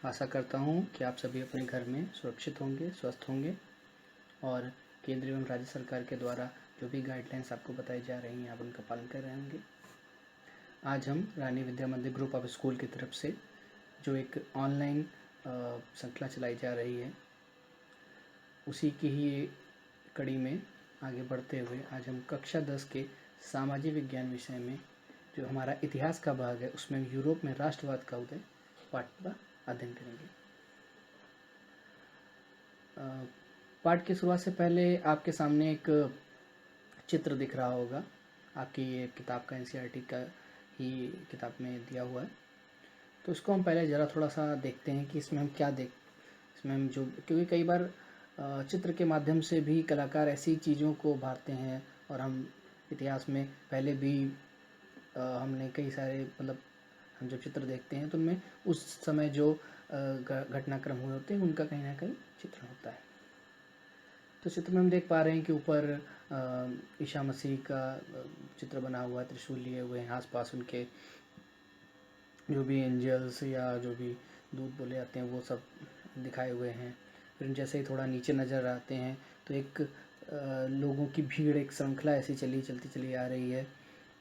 आशा करता हूँ कि आप सभी अपने घर में सुरक्षित होंगे, स्वस्थ होंगे और केंद्र एवं राज्य सरकार के द्वारा जो भी गाइडलाइंस आपको बताई जा रही हैं आप उनका पालन कर रहे होंगे। आज हम रानी विद्या मंदिर ग्रुप ऑफ स्कूल की तरफ से जो एक ऑनलाइन श्रृंखला चलाई जा रही है, उसी की ही कड़ी में आगे बढ़ते हुए आज हम कक्षा 10 के सामाजिक विज्ञान विषय में जो हमारा इतिहास का भाग है उसमें यूरोप में राष्ट्रवाद का उदय पाठ का अध्ययन करेंगे। पाठ की शुरुआत से पहले आपके सामने एक चित्र दिख रहा होगा। आपकी ये किताब का एनसीईआरटी का ही किताब में दिया हुआ है, तो इसको हम पहले ज़रा थोड़ा सा देखते हैं कि इसमें हम क्या इसमें हम जो, क्योंकि कई बार चित्र के माध्यम से भी कलाकार ऐसी चीज़ों को उभारते हैं और हम इतिहास में पहले भी हमने कई सारे मतलब हम जब चित्र देखते हैं तो उनमें उस समय जो घटनाक्रम हुए होते हैं उनका कहीं ना कहीं चित्रण होता है। तो चित्र में हम देख पा रहे हैं कि ऊपर ईसा मसीह का चित्र बना हुआ है, त्रिशूल लिए हुए हैं, आसपास उनके जो भी एंजल्स या जो भी दूत बोले जाते हैं वो सब दिखाए हुए हैं। फिर जैसे ही थोड़ा नीचे नज़र आते हैं तो एक लोगों की भीड़, एक श्रृंखला ऐसी चलती चली आ रही है।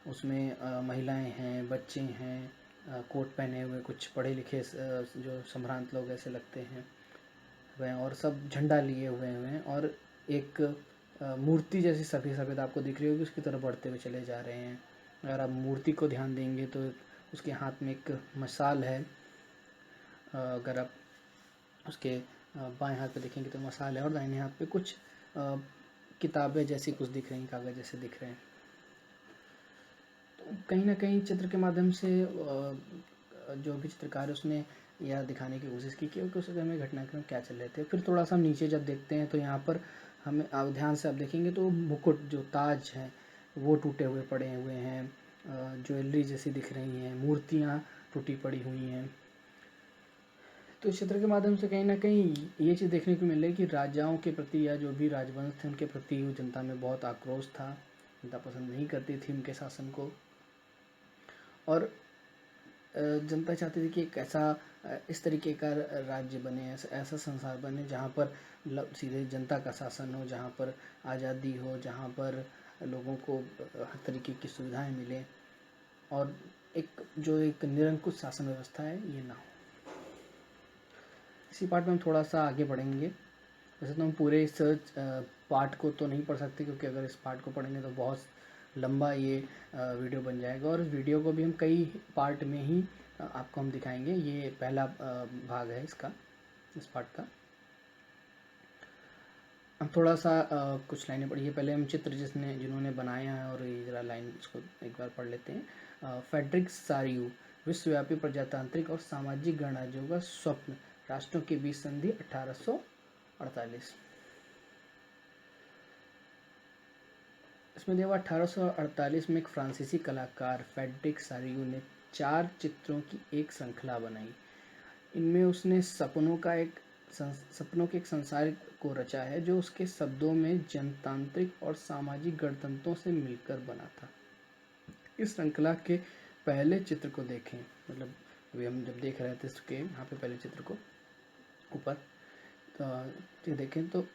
उसमें महिलाएं हैं, बच्चे हैं, कोट पहने हुए, कुछ पढ़े लिखे जो संभ्रांत लोग ऐसे लगते हैं वह, और सब झंडा लिए हुए हैं और एक मूर्ति जैसी सफ़ेद सफ़ेद आपको दिख रही होगी, उसकी तरफ बढ़ते हुए चले जा रहे हैं। अगर आप मूर्ति को ध्यान देंगे तो उसके हाथ में एक मशाल है। अगर आप उसके बाएं हाथ पे देखेंगे तो मशाल है और दाहिने हाथ पे कुछ किताबें जैसी कुछ दिख रही हैं, कागज़ जैसे दिख रहे हैं। तो कहीं ना कहीं चित्र के माध्यम से जो भी चित्रकार उसने यह दिखाने की कोशिश की कि उस समय में घटनाक्रम क्या चल रहे थे। फिर थोड़ा सा हम नीचे जब देखते हैं तो यहाँ पर हमें आप ध्यान से आप देखेंगे तो मुकुट, जो ताज है वो टूटे हुए पड़े हुए हैं, ज्वेलरी जैसी दिख रही हैं, मूर्तियाँ टूटी पड़ी हुई हैं। तो इस चित्र के माध्यम से कहीं ना कहीं ये चीज़ देखने को मिल रही है कि राजाओं के प्रति या जो भी राजवंश थे उनके प्रति जनता में बहुत आक्रोश था। जनता पसंद नहीं करती थी उनके शासन को और जनता चाहती थी कि एक ऐसा इस तरीके का राज्य बने, ऐसा संसार बने जहाँ पर सीधे जनता का शासन हो, जहाँ पर आज़ादी हो, जहाँ पर लोगों को हर तरीके की सुविधाएं मिले और एक निरंकुश शासन व्यवस्था है ये ना हो। इसी पार्ट में हम थोड़ा सा आगे बढ़ेंगे। वैसे तो हम पूरे इस पार्ट को तो नहीं पढ़ सकते, क्योंकि अगर इस पार्ट को पढ़ेंगे तो बहुत लंबा ये वीडियो बन जाएगा और इस वीडियो को भी हम कई पार्ट में ही आपको हम दिखाएंगे। ये पहला भाग है इसका, इस पार्ट का। हम थोड़ा सा कुछ लाइनें पढ़िए। पहले हम चित्र जिन्होंने बनाया है और ये जरा लाइन इसको एक बार पढ़ लेते हैं। फ्रेडरिक सारियू, विश्वव्यापी प्रजातांत्रिक और सामाजिक गणराज्यों का स्वप्न, राष्ट्रों के बीच संधि 1848। इसमें देखो 1848 में एक फ्रांसीसी कलाकार फ्रेडरिक सारियू ने 4 चित्रों की एक श्रृंखला बनाई। इनमें उसने सपनों के एक संसार को रचा है जो उसके शब्दों में जनतांत्रिक और सामाजिक गणतंत्रों से मिलकर बना था। इस श्रृंखला के पहले चित्र को देखें, मतलब अभी हम जब देख रहे थे इसके यहाँ पे पहले चित्र को ऊपर तो देखें तो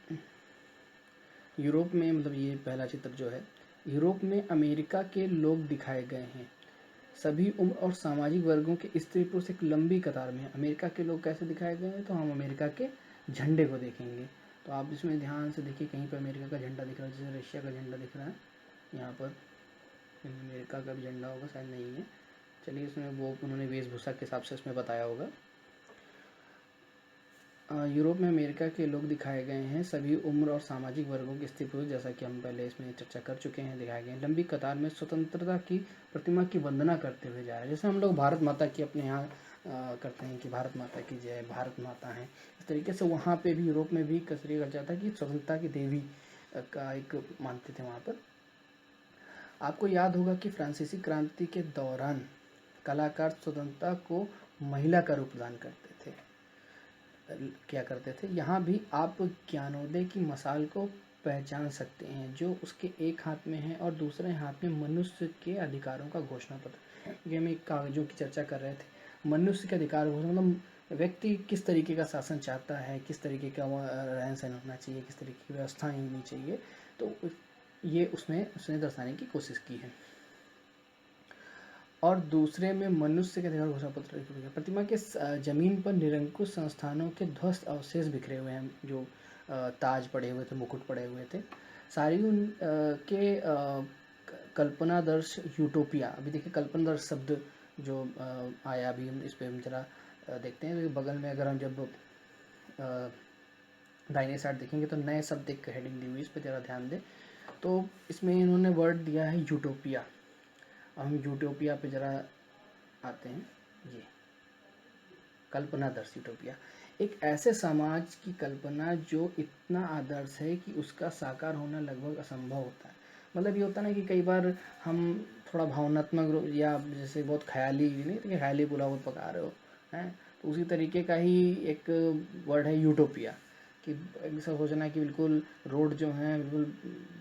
यूरोप में, मतलब ये पहला चित्र जो है, यूरोप में अमेरिका के लोग दिखाए गए हैं। सभी उम्र और सामाजिक वर्गों के स्त्री पुरुष एक लंबी कतार में। अमेरिका के लोग कैसे दिखाए गए हैं, तो हम अमेरिका के झंडे को देखेंगे। तो आप इसमें ध्यान से देखिए, कहीं पर अमेरिका का झंडा दिख रहा है, जैसे रशिया का झंडा दिख रहा है यहाँ पर। अमेरिका का भी झंडा होगा, शायद नहीं है, चलिए इसमें वो उन्होंने वेशभूषा के हिसाब से इसमें बताया होगा। यूरोप में अमेरिका के लोग दिखाए गए हैं, सभी उम्र और सामाजिक वर्गों के स्त्री पुरुष, जैसा कि हम पहले इसमें चर्चा कर चुके हैं, दिखाए गए हैं। लंबी कतार में स्वतंत्रता की प्रतिमा की वंदना करते हुए जा रहे हैं। जैसे हम लोग भारत माता की अपने यहाँ करते हैं कि भारत माता की जय, भारत माता है, इस तरीके से वहाँ पे भी यूरोप में भी कसरी कर जाता है कि स्वतंत्रता की देवी का एक मानते थे वहाँ पर। आपको याद होगा कि फ्रांसीसी क्रांति के दौरान कलाकार स्वतंत्रता को महिला का रूप प्रदान किया करते थे। यहाँ भी आप ज्ञानोदय की मशाल को पहचान सकते हैं, जो उसके एक हाथ में है और दूसरे हाथ में मनुष्य के अधिकारों का घोषणा पत्र। ये हम एक कागजों की चर्चा कर रहे थे। मनुष्य के अधिकार मतलब व्यक्ति किस तरीके का शासन चाहता है, किस तरीके का रहन सहन होना चाहिए, किस तरीके की व्यवस्थाएं होनी चाहिए, तो ये उसमें उसने दर्शाने की कोशिश की है। और दूसरे में मनुष्य के अधिकार घोषणा पत्र प्रतिमा के जमीन पर निरंकुश संस्थानों के ध्वस्त अवशेष बिखरे हुए हैं, जो ताज पड़े हुए थे, मुकुट पड़े हुए थे। सारियुन के कल्पनादर्श यूटोपिया, अभी देखिए कल्पनादर्श शब्द जो आया, अभी हम इस पर हम जरा देखते हैं। तो बगल में अगर हम जब दाहिने साइड देखेंगे तो नए शब्द एक हेडिंग दी हुई, इस पर जरा ध्यान दें। तो इसमें इन्होंने वर्ड दिया है यूटोपिया। अब हम यूटोपिया पे जरा आते हैं। ये कल्पनादर्श यूटोपिया एक ऐसे समाज की कल्पना जो इतना आदर्श है कि उसका साकार होना लगभग असंभव होता है। मतलब ये होता है ना कि कई बार हम थोड़ा भावनात्मक या जैसे बहुत ख्याली, नहीं तो ख्याली पुलाव पका रहे हो हैं, तो उसी तरीके का ही एक वर्ड है यूटोपिया, कि ऐसा सोचना कि बिल्कुल रोड जो हैं बिल्कुल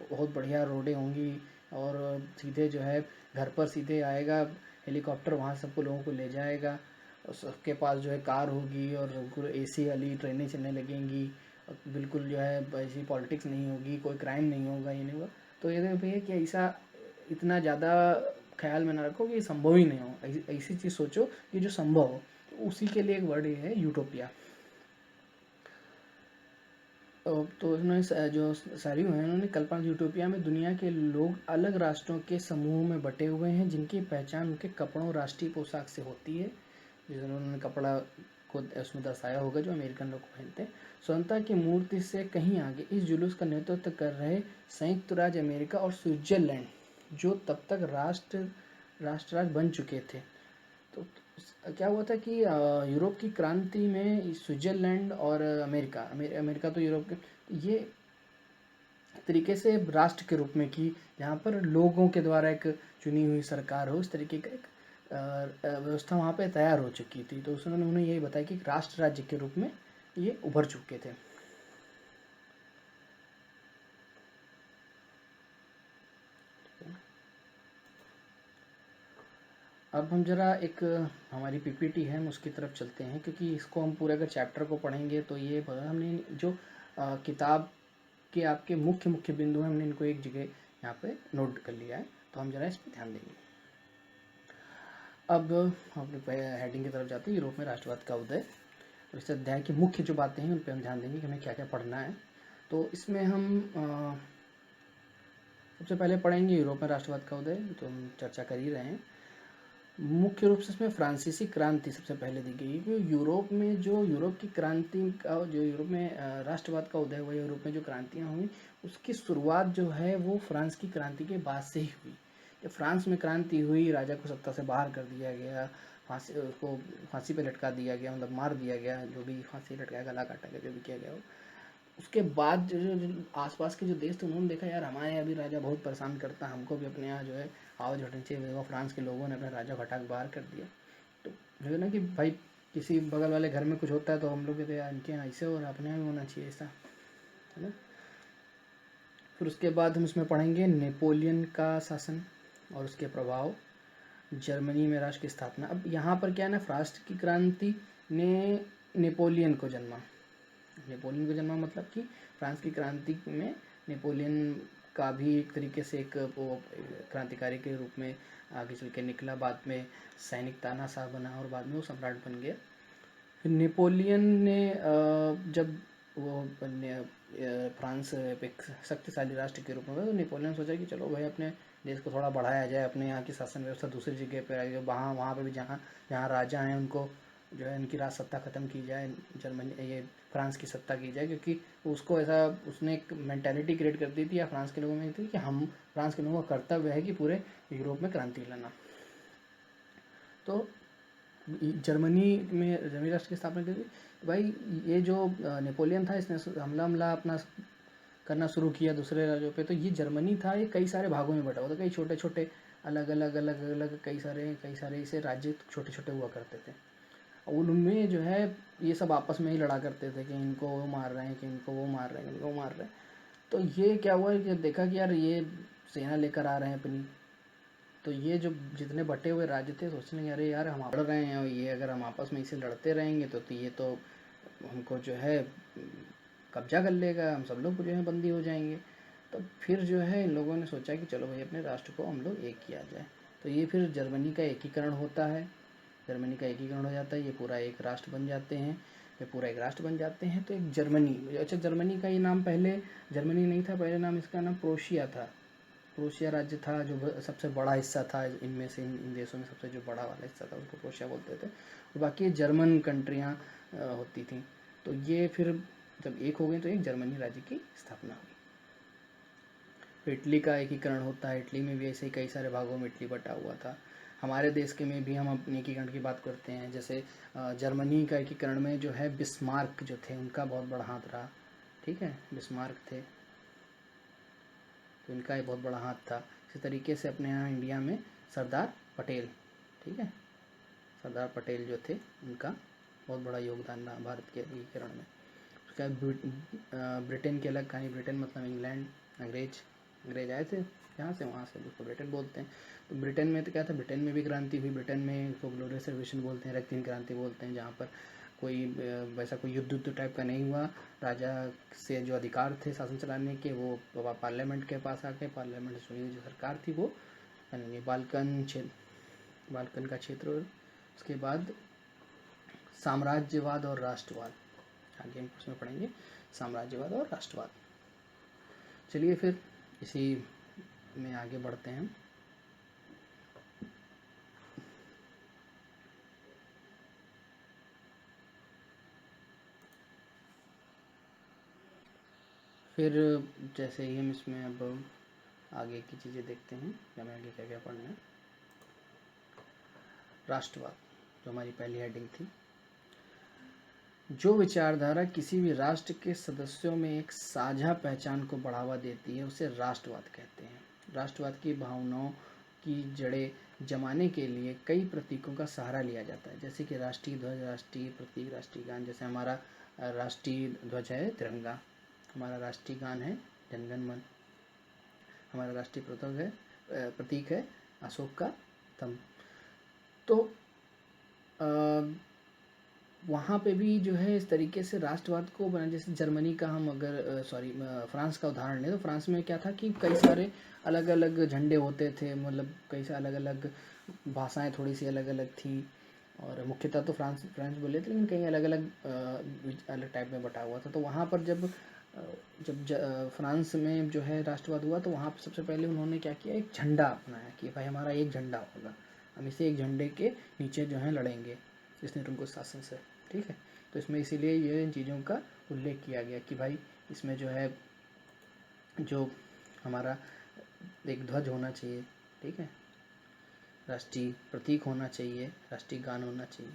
बहुत बढ़िया रोडें होंगी और सीधे जो है घर पर सीधे आएगा हेलीकॉप्टर, वहाँ सबको लोगों को ले जाएगा, और सबके पास जो है कार होगी और बिल्कुल एसी वाली ट्रेनें चलने लगेंगी, और बिल्कुल जो है ऐसी पॉलिटिक्स नहीं होगी, कोई क्राइम नहीं होगा, ये नहीं होगा। तो ये भैया कि ऐसा इतना ज़्यादा ख्याल में ना रखो कि ये संभव ही नहीं हो, ऐसी चीज़ सोचो कि जो संभव हो। तो उसी के लिए एक वर्ड ये है यूटोपिया। तो उन्होंने जो सारियों हैं, उन्होंने कल्पना यूटोपिया में दुनिया के लोग अलग राष्ट्रों के समूह में बटे हुए हैं, जिनकी पहचान उनके कपड़ों, राष्ट्रीय पोशाक से होती है। जिस उन्होंने कपड़ा को उसमें दर्शाया होगा जो अमेरिकन लोग पहनते हैं। स्वतंत्रता की मूर्ति से कहीं आगे इस जुलूस का नेतृत्व कर रहे संयुक्त राज्य अमेरिका और स्विट्जरलैंड, जो तब तक राष्ट्र बन चुके थे। तो क्या हुआ था कि यूरोप की क्रांति में स्विट्जरलैंड और अमेरिका तो यूरोप के ये तरीके से राष्ट्र के रूप में, कि जहाँ पर लोगों के द्वारा एक चुनी हुई सरकार हो, उस तरीके का एक व्यवस्था वहाँ पे तैयार हो चुकी थी। तो उसने उन्होंने यही बताया कि राष्ट्र राज्य के रूप में ये उभर चुके थे। अब हम जरा एक हमारी पीपीटी है हम उसकी तरफ चलते हैं, क्योंकि इसको हम पूरे अगर चैप्टर को पढ़ेंगे तो ये हमने जो किताब के आपके मुख्य मुख्य बिंदु हैं, हमने इनको एक जगह यहाँ पे नोट कर लिया है, तो हम जरा इस पर ध्यान देंगे। अब हम अपने हेडिंग की तरफ जाते हैं, यूरोप में राष्ट्रवाद का उदय। तो इस अध्याय की मुख्य जो बातें हैं उन पर हम ध्यान देंगे कि हमें क्या क्या पढ़ना है। तो इसमें हम सबसे पहले पढ़ेंगे यूरोप में राष्ट्रवाद का उदय, तो हम चर्चा कर ही रहे हैं। मुख्य रूप से इसमें फ्रांसीसी क्रांति सबसे पहले दी गई, क्योंकि यूरोप में जो यूरोप की क्रांति का जो यूरोप में राष्ट्रवाद का उदय हुआ, यूरोप में जो क्रांतियाँ हुई उसकी शुरुआत जो है वो फ्रांस की क्रांति के बाद से ही हुई। जब फ्रांस में क्रांति हुई, राजा को सत्ता से बाहर कर दिया गया, उसको फांसी पे लटका दिया गया, मतलब मार दिया गया, जो भी फांसी लटकाया, गला काटा गया, जो भी किया गया हो। उसके बाद जो आसपास के जो देश थे उन्होंने देखा यार हमारे यहाँ भी राजा बहुत परेशान करता है, हमको भी अपने यहाँ जो है आवाज़ उठानी चाहिए। फ्रांस के लोगों ने अपने राजा को हटा के बाहर कर दिया। तो जो है ना कि भाई किसी बगल वाले घर में कुछ होता है तो हम लोग कहते हैं इनके यहाँ ऐसे और अपने यहाँ भी होना चाहिए ऐसा, है ना। फिर उसके बाद हम इसमें पढ़ेंगे नेपोलियन का शासन और उसके प्रभाव, जर्मनी में राष्ट्र की स्थापना। अब यहाँ पर क्या है ना, फ्रांस की क्रांति ने नेपोलियन को जन्मा मतलब कि फ्रांस की क्रांति में नेपोलियन का भी एक तरीके से एक वो क्रांतिकारी के रूप में आगे चल के निकला। बाद में सैनिक तानाशाह बना और बाद में वो सम्राट बन गया। फिर नेपोलियन ने जब वो फ्रांस एक शक्तिशाली राष्ट्र के रूप में, तो नेपोलियन सोचा कि चलो भाई अपने देश को थोड़ा बढ़ाया जाए, अपने यहाँ की शासन व्यवस्था दूसरी जगह पर आई, वहाँ पे भी जहाँ राजा हैं उनको जो है इनकी राज सत्ता ख़त्म की जाए, जर्मनी ये फ्रांस की सत्ता की जाए। क्योंकि उसको ऐसा उसने एक मेंटालिटी क्रिएट कर दी थी या फ्रांस के लोगों में थी कि हम फ्रांस के लोगों का कर्तव्य है कि पूरे यूरोप में क्रांति लाना। तो जर्मनी राष्ट्र की स्थापना की थी। भाई ये जो नेपोलियन था इसने हमला अपना करना शुरू किया दूसरे राज्यों पे। तो ये जर्मनी था, ये कई सारे भागों में बटा हुआ था, कई छोटे छोटे अलग अलग कई सारे इसे राज्य छोटे छोटे हुआ करते थे। उनमें जो है ये सब आपस में ही लड़ा करते थे कि इनको वो मार रहे हैं, कि इनको वो मार रहे हैं, इनको वो मार रहे हैं। तो ये क्या हुआ कि देखा कि यार ये सेना लेकर आ रहे हैं अपनी, तो ये जो जितने बटे हुए राज्य थे सोचने लगे अरे यार हम लड़ रहे हैं और ये अगर हम आपस में इसे लड़ते रहेंगे तो ये तो हमको जो है कब्जा कर लेगा, हम सब लोग जो है बंदी हो जाएंगे। तो फिर जो है इन लोगों ने सोचा कि चलो भाई अपने राष्ट्र को हम लोग एक किया जाए। तो ये फिर जर्मनी का एकीकरण होता है, जर्मनी का एकीकरण हो जाता है, ये पूरा एक राष्ट्र बन जाते हैं, ये पूरा एक राष्ट्र बन जाते हैं। तो एक जर्मनी, अच्छा जर्मनी का ये नाम पहले जर्मनी नहीं था, पहले नाम इसका नाम प्रोशिया था। प्रोशिया राज्य था जो सबसे बड़ा हिस्सा था इनमें से, इन देशों में सबसे जो बड़ा वाला हिस्सा था उसको प्रोशिया बोलते थे, और बाकी जर्मन कंट्रियाँ होती थी। तो ये फिर जब एक हो गए तो एक जर्मनी राज्य की स्थापना हुई। फिर इटली का एकीकरण होता है, इटली में भी ऐसे ही कई सारे भागों में इटली बटा हुआ था। हमारे देश के में भी हम अपने एकीकरण की बात करते हैं, जैसे जर्मनी का एकीकरण में जो है बिस्मार्क जो थे उनका बहुत बड़ा हाथ रहा, ठीक है, बिस्मार्क थे तो इनका एक बहुत बड़ा हाथ था। इसी तरीके से अपने यहाँ इंडिया में सरदार पटेल, ठीक है, सरदार पटेल जो थे उनका बहुत बड़ा योगदान रहा भारत के एकीकरण में। उसके बाद ब्रिटेन की अलग कहानी, ब्रिटेन मतलब इंग्लैंड, अंग्रेज आए थे यहाँ से, वहाँ से उसको ब्रिटेन बोलते हैं। तो ब्रिटेन में तो क्या था, ब्रिटेन में भी क्रांति हुई, ब्रिटेन में इसको ग्लोरियस रेवोल्यूशन बोलते हैं, रंगीन क्रांति बोलते हैं, जहाँ पर कोई वैसा कोई युद्ध टाइप का नहीं हुआ। राजा से जो अधिकार थे शासन चलाने के वो पार्लियामेंट के पास आके पार्लियामेंट से चुनी हुई जो सरकार थी वो बनेंगे। बाल्कन का क्षेत्र, उसके बाद साम्राज्यवाद और राष्ट्रवाद, आगे हम उसमें पढ़ेंगे साम्राज्यवाद और राष्ट्रवाद। चलिए फिर इसी में आगे बढ़ते हैं। फिर जैसे ही हम इसमें अब आगे की चीज़ें देखते हैं कि हमें आगे क्या क्या पढ़ना है। राष्ट्रवाद जो हमारी पहली हेडिंग थी, जो विचारधारा किसी भी राष्ट्र के सदस्यों में एक साझा पहचान को बढ़ावा देती है उसे राष्ट्रवाद कहते हैं। राष्ट्रवाद की भावनाओं की जड़ें जमाने के लिए कई प्रतीकों का सहारा लिया जाता है, जैसे कि राष्ट्रीय ध्वज, राष्ट्रीय प्रतीक, राष्ट्रीय गान। जैसे हमारा राष्ट्रीय ध्वज है तिरंगा, हमारा राष्ट्रीय गान है जन गण मन, हमारा राष्ट्रीय प्रतीक है अशोक का स्तंभ। तो वहाँ पे भी जो है इस तरीके से राष्ट्रवाद को बना, जैसे जर्मनी का हम अगर फ्रांस का उदाहरण लें तो फ्रांस में क्या था कि कई सारे अलग अलग झंडे होते थे, मतलब कई सारे अलग अलग भाषाएं थोड़ी सी अलग अलग थी, और मुख्यतः तो फ्रांस बोले थे, लेकिन कहीं अलग अलग टाइप में बटा हुआ था। तो वहाँ पर जब फ्रांस में जो है राष्ट्रवाद हुआ तो वहाँ पर सबसे पहले उन्होंने क्या किया, एक झंडा अपनाया कि भाई हमारा एक झंडा होगा, हम इसे एक झंडे के नीचे जो है लड़ेंगे जिसने तुमको शासन से, ठीक है। तो इसमें इसीलिए ये इन चीज़ों का उल्लेख किया गया कि भाई इसमें जो है जो हमारा एक ध्वज होना चाहिए, ठीक है, राष्ट्रीय प्रतीक होना चाहिए, राष्ट्रीय गान होना चाहिए।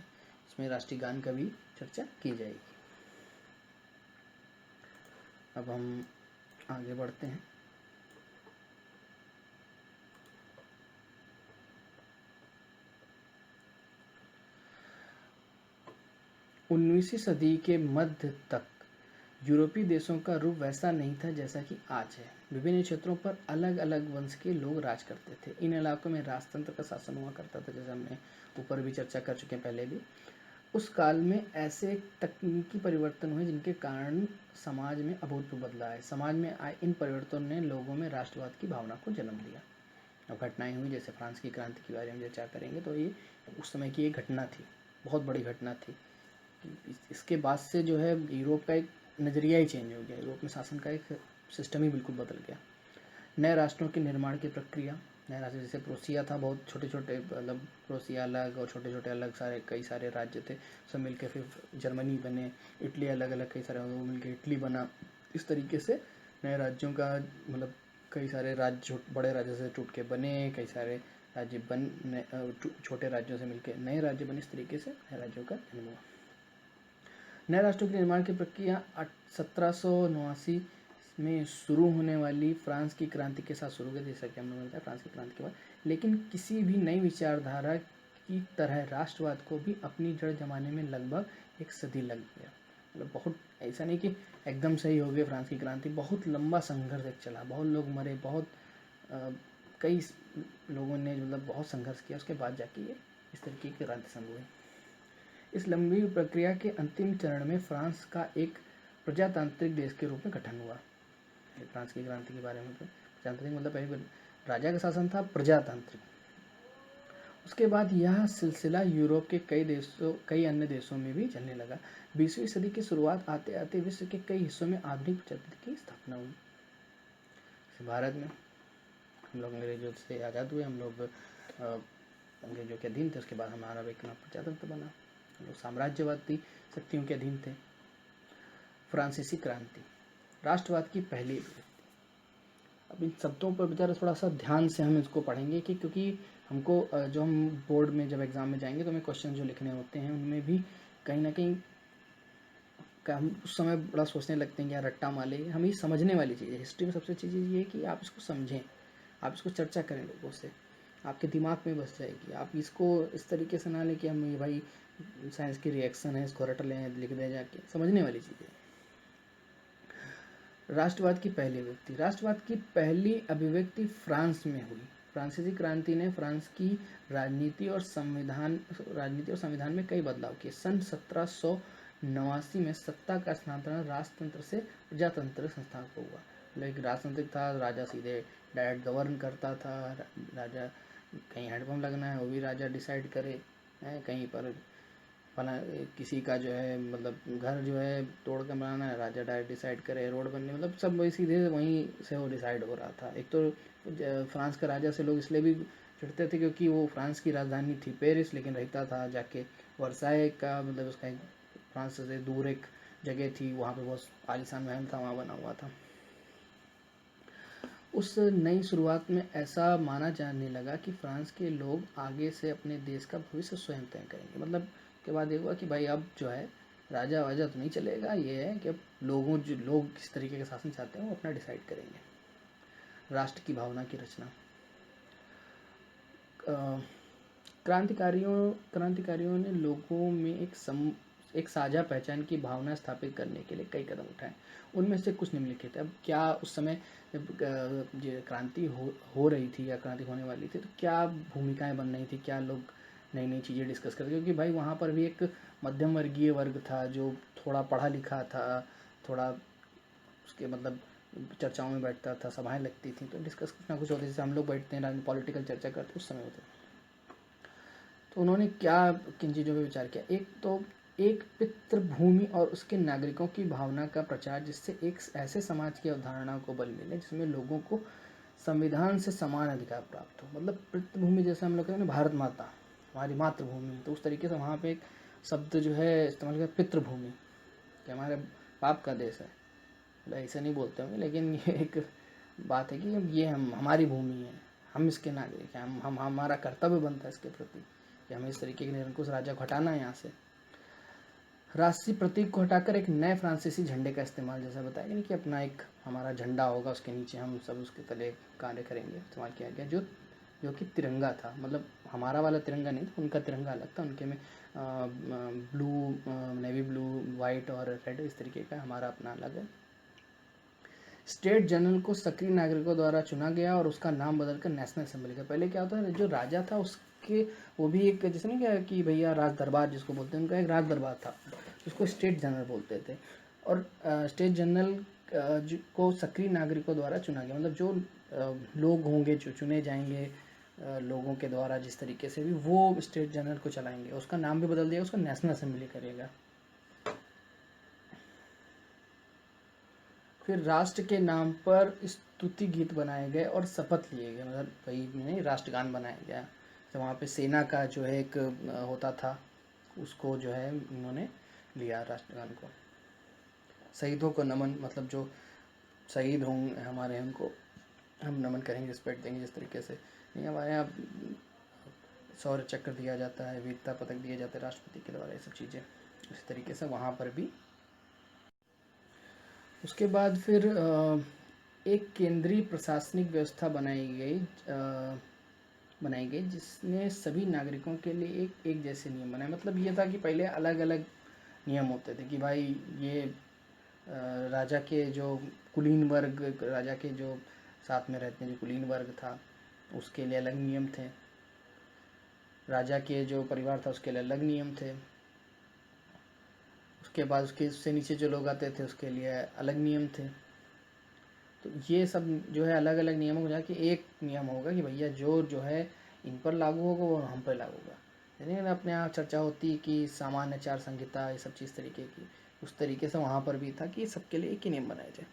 इसमें राष्ट्रीय गान का भी चर्चा की जाएगी। अब हम आगे बढ़ते हैं। उन्नीसवीं सदी के मध्य तक यूरोपीय देशों का रूप वैसा नहीं था जैसा कि आज है। विभिन्न क्षेत्रों पर अलग अलग वंश के लोग राज करते थे। इन इलाकों में राजतंत्र का शासन हुआ करता था, जैसे हमने ऊपर भी चर्चा कर चुके हैं पहले भी। उस काल में ऐसे तकनीकी परिवर्तन हुए जिनके कारण समाज में अभूतपूर्व बदलाव आए। समाज में आए इन परिवर्तनों ने लोगों में राष्ट्रवाद की भावना को जन्म दिया। अब घटनाएं हुई, जैसे फ्रांस की क्रांति के बारे में चर्चा करेंगे तो ये उस समय की एक घटना थी, बहुत बड़ी घटना थी। इसके बाद से जो है यूरोप का एक नज़रिया ही चेंज हो गया, यूरोप में शासन का एक सिस्टम ही बिल्कुल बदल गया। नए राष्ट्रों के निर्माण की प्रक्रिया, नए राष्ट्र जैसे प्रोसिया था, बहुत छोटे छोटे, मतलब प्रोसिया अलग और छोटे छोटे अलग सारे कई सारे राज्य थे, सब मिलके फिर जर्मनी बने। इटली अलग अलग कई सारे, वो मिलके इटली बना। इस तरीके से नए राज्यों का मतलब कई सारे राज्य बड़े राज्यों से टूट के बने, कई सारे राज्य छोटे राज्यों से मिलके नए राज्य बने। इस तरीके से नए राज्यों का जन्म हुआ। नए राष्ट्रों के निर्माण की प्रक्रिया 1789 में शुरू होने वाली फ्रांस की क्रांति के साथ शुरू हुई, जैसा कि हमने बताया फ्रांस की क्रांति के बाद। लेकिन किसी भी नई विचारधारा की तरह राष्ट्रवाद को भी अपनी जड़ जमाने में लगभग एक सदी लग गया। मतलब बहुत ऐसा नहीं कि एकदम सही हो गया फ्रांस की क्रांति, बहुत लंबा संघर्ष एक चला, बहुत लोग मरे, बहुत कई लोगों ने मतलब बहुत संघर्ष किया, उसके बाद जाके ये इस तरीके की क्रांति संभव हुई। इस लंबी प्रक्रिया के अंतिम चरण में फ्रांस का एक प्रजातांत्रिक देश के रूप में गठन हुआ। फ्रांस की क्रांति के बारे में प्रजातांत्रिक मतलब पहले राजा का शासन था, प्रजातांत्रिक। उसके बाद यह सिलसिला यूरोप के कई अन्य देशों में भी चलने लगा। 20वीं सदी की शुरुआत आते आते विश्व के कई हिस्सों में आधुनिक प्रजातंत्र की स्थापना हुई। भारत में हम लोग अंग्रेजों से आज़ाद हुए, हम लोग अंग्रेजों के अधीन थे, उसके बाद हमारा एक प्रजातंत्र बना, हम लोग साम्राज्यवादी शक्तियों के अधीन थे। फ्रांसीसी क्रांति, राष्ट्रवाद की पहली। अब इन शब्दों पर बेचारा थोड़ा सा ध्यान से हम इसको पढ़ेंगे कि क्योंकि हमको जो हम बोर्ड में जब एग्ज़ाम में जाएंगे तो हमें क्वेश्चन जो लिखने होते हैं उनमें भी कहीं ना कहीं हम उस समय बड़ा सोचने लगते हैं कि यार रट्टा माले, हम ये समझने वाली चीज़ है। हिस्ट्री में सबसे अच्छी चीज़ ये है कि आप इसको समझें, आप इसको चर्चा करें लोगों से, आपके दिमाग में बस जाएगी। आप इसको इस तरीके से ना लें कि हम ये भाई साइंस की रिएक्शन है, इसको रट लें, लिख दें जाके, समझने वाली चीज़ है। राष्ट्रवाद की पहली अभिव्यक्ति, राष्ट्रवाद की पहली अभिव्यक्ति फ्रांस में हुई। फ्रांसीसी क्रांति ने फ्रांस की राजनीति और संविधान में कई बदलाव किए। सन 1789 में सत्ता का स्थानांतरण राजतंत्र से प्रजातंत्र संस्था को हुआ। मतलब एक राजतंत्र था, राजा सीधे डायरेक्ट गवर्न करता था। राजा कहीं हैंडपम्प लगना है वो भी राजा डिसाइड करे, कहीं पर फला किसी का जो है मतलब घर जो है तोड़ कर बनाना है, राजा डायरेक्ट डिसाइड करे, रोड बनने, मतलब सब वही सीधे वहीं से वो डिसाइड हो रहा था। एक तो फ्रांस का राजा से लोग इसलिए भी चिढ़ते थे क्योंकि वो फ्रांस की राजधानी थी पेरिस, लेकिन रहता था जाके वर्साए का, मतलब उसका एक फ्रांस से दूर एक जगह थी, वहाँ पे बहुत आलीशान महल था, वहाँ बना हुआ था। उस नई शुरुआत में ऐसा माना जाने लगा कि फ्रांस के लोग आगे से अपने देश का भविष्य स्वयं तय करेंगे। मतलब के बाद ये हुआ कि भाई अब जो है राजा वाजा तो नहीं चलेगा, ये है कि अब लोग किस तरीके का शासन चाहते हैं वो अपना डिसाइड करेंगे। राष्ट्र की भावना की रचना, क्रांतिकारियों ने लोगों में एक साझा पहचान की भावना स्थापित करने के लिए कई कदम उठाए। उनमें से कुछ निम्नलिखित है। अब क्या उस समय जब क्रांति हो रही थी या क्रांति होने वाली थी तो क्या भूमिकाएं बन रही थी, क्या लोग नई नई चीज़ें डिस्कस करते, क्योंकि भाई वहाँ पर भी एक मध्यम वर्गीय वर्ग था जो थोड़ा पढ़ा लिखा था, थोड़ा उसके मतलब चर्चाओं में बैठता था, सभाएं लगती थी तो डिस्कस कुछ ना कुछ होती, जैसे हम लोग बैठते हैं पॉलिटिकल चर्चा करते उस समय होते। तो उन्होंने क्या किन चीज़ों पर विचार किया, एक तो एक पितृभूमि और उसके नागरिकों की भावना का प्रचार, जिससे एक ऐसे समाज की अवधारणा को बल मिले जिसमें लोगों को संविधान से समान अधिकार प्राप्त हो। मतलब पितृभूमि जैसे हम लोग कहते हैं ना, भारत माता हमारी मातृभूमि, तो उस तरीके से वहाँ पे एक शब्द जो है इस्तेमाल किया पितृभूमि, कि हमारे बाप का देश है। मतलब ऐसे नहीं बोलते होंगे लेकिन ये एक बात है कि ये हमारी भूमि है, हम इसके नागरिक हैं, हम हमारा कर्तव्य बनता है इसके प्रति कि हमें इस तरीके के निरंकुश राजा को हटाना है यहाँ से। राष्ट्रीय प्रतीक को हटाकर एक नए फ्रांसीसी झंडे का इस्तेमाल, जैसा बताया नहीं कि अपना एक हमारा झंडा होगा, उसके नीचे हम सब उसके तले कार्य करेंगे, इस्तेमाल किया गया जो कि तिरंगा था। मतलब हमारा वाला तिरंगा नहीं था, उनका तिरंगा अलग था, उनके में ब्लू, नेवी ब्लू, वाइट और रेड इस तरीके का, हमारा अपना अलग है। स्टेट जनरल को सक्रिय नागरिकों द्वारा चुना गया और उसका नाम बदलकर नेशनल असेंबली का। पहले क्या होता है, जो राजा था उसके वो भी एक जैसे नहीं क्या कि भैया राज दरबार जिसको बोलते हैं, उनका एक राज दरबार था, उसको स्टेट जनरल बोलते थे। और स्टेट जनरल को सक्रिय नागरिकों द्वारा चुना गया, मतलब जो लोग होंगे जो चुने जाएंगे लोगों के द्वारा जिस तरीके से भी, वो स्टेट जनरल को चलाएंगे। उसका नाम भी बदल दिया, उसको नेशनल असेंबली करेगा। फिर राष्ट्र के नाम पर स्तुति गीत बनाए गए और शपथ लिए गए, मतलब वही नहीं राष्ट्रगान बनाया गया। तो वहाँ पे सेना का जो है एक होता था, उसको जो है उन्होंने लिया राष्ट्रगान को। शहीदों को नमन, मतलब जो शहीद होंगे हमारे, उनको हम नमन करेंगे, रिस्पेक्ट देंगे जिस तरीके से। नहीं हमारे यहाँ शौर्य चक्र दिया जाता है, वीरता पदक दिए जाते हैं राष्ट्रपति के द्वारा, ये सब चीज़ें उसी तरीके से वहाँ पर भी। उसके बाद फिर एक केंद्रीय प्रशासनिक व्यवस्था बनाई गई जिसने सभी नागरिकों के लिए एक जैसे नियम बनाए। मतलब ये था कि पहले अलग अलग नियम होते थे कि भाई ये राजा के जो कुलीन वर्ग, राजा के जो साथ में रहते हैं जो कुलीन वर्ग था, उसके लिए अलग नियम थे, राजा के जो परिवार था उसके लिए अलग नियम थे, उसके बाद उससे नीचे जो लोग आते थे उसके लिए अलग नियम थे। तो ये सब जो है अलग अलग नियमों को जाके एक नियम होगा कि भैया जो है इन पर लागू होगा वो हम पर लागू होगा। यानी अपने यहाँ चर्चा होती है कि सामान्य आचार संहिता ये सब चीज़ तरीके की, उस तरीके से वहाँ पर भी था कि सबके लिए एक ही नियम बनाया जाए।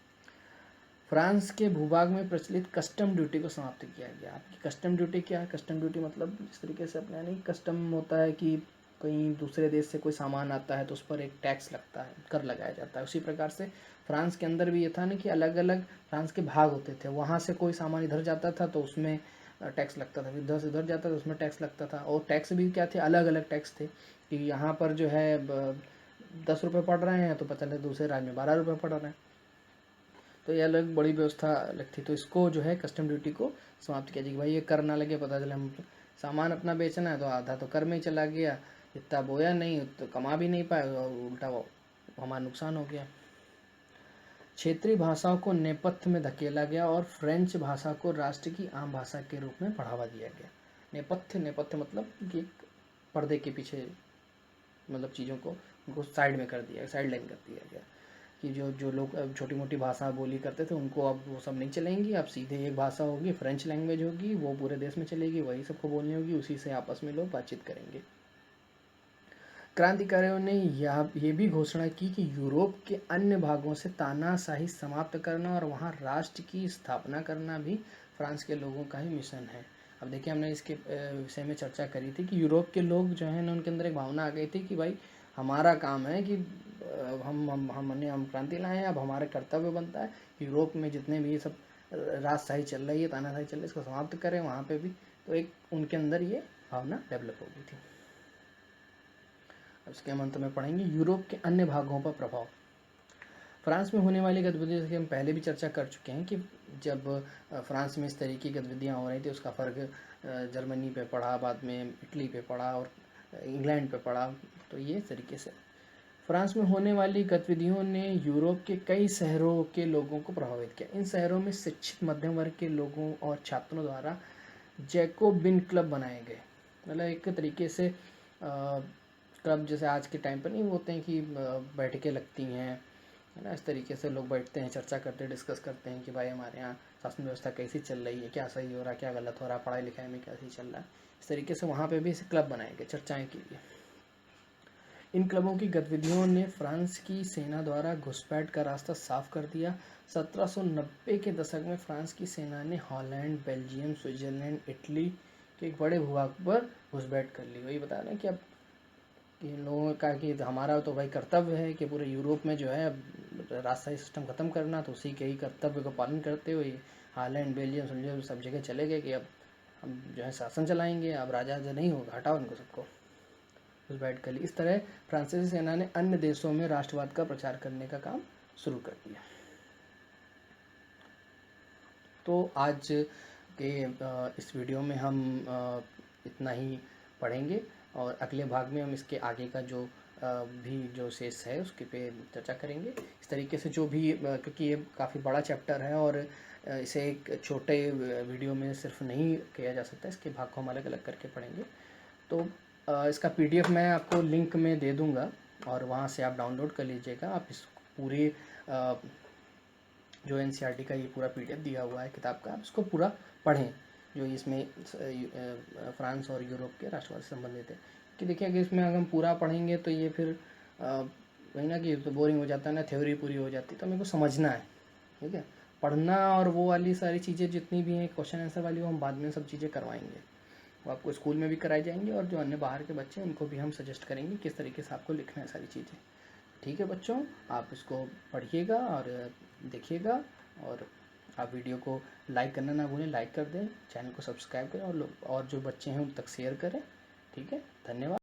फ्रांस के भूभाग में प्रचलित कस्टम ड्यूटी को समाप्त किया गया। आपकी कस्टम ड्यूटी क्या है? कस्टम ड्यूटी मतलब जिस तरीके से अपने नहीं कस्टम होता है कि कहीं दूसरे देश से कोई सामान आता है तो उस पर एक टैक्स लगता है, कर लगाया जाता है, उसी प्रकार से फ्रांस के अंदर भी ये था ना कि अलग अलग फ्रांस के भाग होते थे। वहाँ से कोई सामान इधर जाता था तो उसमें टैक्स लगता था, फिर इधर से उधर जाता था तो उसमें टैक्स लगता था। और टैक्स भी क्या थे? अलग अलग टैक्स थे कि यहाँ पर जो है 10 रुपये पड़ रहे हैं तो पता चले दूसरे राज्य में 12 रुपये पड़ रहे हैं। तो ये अलग बड़ी व्यवस्था अलग थी। तो इसको जो है कस्टम ड्यूटी को समाप्त किया जाए कि भाई ये कर ना लगे, पता चले हम सामान अपना बेचना है तो आधा तो कर में ही चला गया, इतना बोया नहीं तो कमा भी नहीं पाए और उल्टा वो हमारा नुकसान हो गया। क्षेत्रीय भाषाओं को नेपथ्य में धकेला गया और फ्रेंच भाषा को राष्ट्र की आम भाषा के रूप में बढ़ावा दिया गया। नेपथ्य मतलब कि पर्दे के पीछे, मतलब चीज़ों को उनको साइड में कर दिया, साइड लाइन कर दिया गया कि जो लोग अब छोटी मोटी भाषा बोली करते थे उनको अब वो सब नहीं चलेंगी, अब सीधे एक भाषा होगी, फ्रेंच लैंग्वेज होगी, वो पूरे देश में चलेगी, वही सबको बोलनी होगी, उसी से आपस में लोग बातचीत करेंगे। क्रांतिकारियों ने ये भी घोषणा की कि यूरोप के अन्य भागों से तानाशाही समाप्त करना और वहाँ राष्ट्र की स्थापना करना भी फ्रांस के लोगों का ही मिशन है। अब देखिए हमने इसके विषय में चर्चा करी थी कि यूरोप के लोग जो है ना उनके अंदर एक भावना आ गई थी कि भाई हमारा काम है कि हम क्रांति लाए हैं, अब हमारा कर्तव्य बनता है यूरोप में जितने भी ये सब राजशाही चल रही है, तानाशाही चल रही है, इसको समाप्त करें वहाँ पे भी। तो एक उनके अंदर ये भावना डेवलप हो गई थी। इसके हम अंत में पढ़ेंगे यूरोप के अन्य भागों पर प्रभाव। फ्रांस में होने वाली गतिविधियों जैसे हम पहले भी चर्चा कर चुके हैं कि जब फ्रांस में इस तरीके की गतिविधियाँ हो रही थी उसका फ़र्क जर्मनी पे पड़ा, बाद में इटली पे पड़ा और इंग्लैंड पे पड़ा। तो ये तरीके से फ्रांस में होने वाली गतिविधियों ने यूरोप के कई शहरों के लोगों को प्रभावित किया। इन शहरों में शिक्षित मध्यम वर्ग के लोगों और छात्रों द्वारा जैकोबिन क्लब बनाए गए। मतलब एक तरीके से क्लब जैसे आज के टाइम पर नहीं होते हैं कि बैठकें लगती हैं, है ना, इस तरीके से लोग बैठते हैं, चर्चा करते हैं, डिस्कस करते हैं कि भाई हमारे यहाँ शासन व्यवस्था कैसी चल रही है, क्या सही हो रहा है, क्या गलत हो रहा है, पढ़ाई लिखाई में क्या सही चल रहा है। इस तरीके से वहाँ पे भी ऐसे क्लब बनाए गए चर्चाएँ के लिए। इन क्लबों की गतिविधियों ने फ्रांस की सेना द्वारा घुसपैठ का रास्ता साफ कर दिया। 1790 के दशक में फ्रांस की सेना ने हॉलैंड, बेल्जियम, स्विट्जरलैंड, इटली के एक बड़े भूभाग पर घुसपैठ कर ली। वही बता रहे हैं कि अब इन लोगों का कि हमारा तो भाई कर्तव्य है कि पूरे यूरोप में जो है राजशाही सिस्टम ख़त्म करना, तो उसी के ही कर्तव्य का पालन करते हुए हॉलैंड, बेल्जियम, स्विट्जरलैंड सब जगह चले गए कि अब हम जो है शासन चलाएंगे, अब राजा नहीं होगा, हटाओ इनको सबको, घुसपैठ कर ली। इस तरह फ्रांसीसी सेना ने अन्य देशों में राष्ट्रवाद का प्रचार करने का काम शुरू कर दिया। तो आज के इस वीडियो में हम इतना ही पढ़ेंगे और अगले भाग में हम इसके आगे का जो भी जो शेष है उसके पे चर्चा करेंगे। इस तरीके से जो भी क्योंकि ये काफ़ी बड़ा चैप्टर है और इसे एक छोटे वीडियो में सिर्फ नहीं किया जा सकता, इसके भाग को हम अलग अलग करके पढ़ेंगे। तो इसका PDF मैं आपको लिंक में दे दूँगा और वहाँ से आप डाउनलोड कर लीजिएगा। आप इस पूरी जो NCERT का ये पूरा PDF दिया हुआ है किताब का, आप इसको पूरा पढ़ें जो इसमें फ्रांस और यूरोप के राष्ट्रवाद से संबंधित है। कि देखिए अगर इसमें अगर हम पूरा पढ़ेंगे तो ये फिर वही ना कि तो बोरिंग हो जाता है ना, थ्योरी पूरी हो जाती है, तो मेरे को समझना है, ठीक है। पढ़ना और वो वाली सारी चीज़ें जितनी भी हैं क्वेश्चन आंसर वाली, वो हम बाद में सब चीज़ें करवाएंगे, वो आपको स्कूल में भी कराई जाएंगी और जो अन्य बाहर के बच्चे हैं उनको भी हम सजेस्ट करेंगे किस तरीके से आपको लिखना है सारी चीज़ें। ठीक है बच्चों, आप इसको पढ़िएगा और देखिएगा और आप वीडियो को लाइक करना ना भूलें, लाइक कर दें, चैनल को सब्सक्राइब करें और जो बच्चे हैं उन तक शेयर करें। ठीक है, धन्यवाद।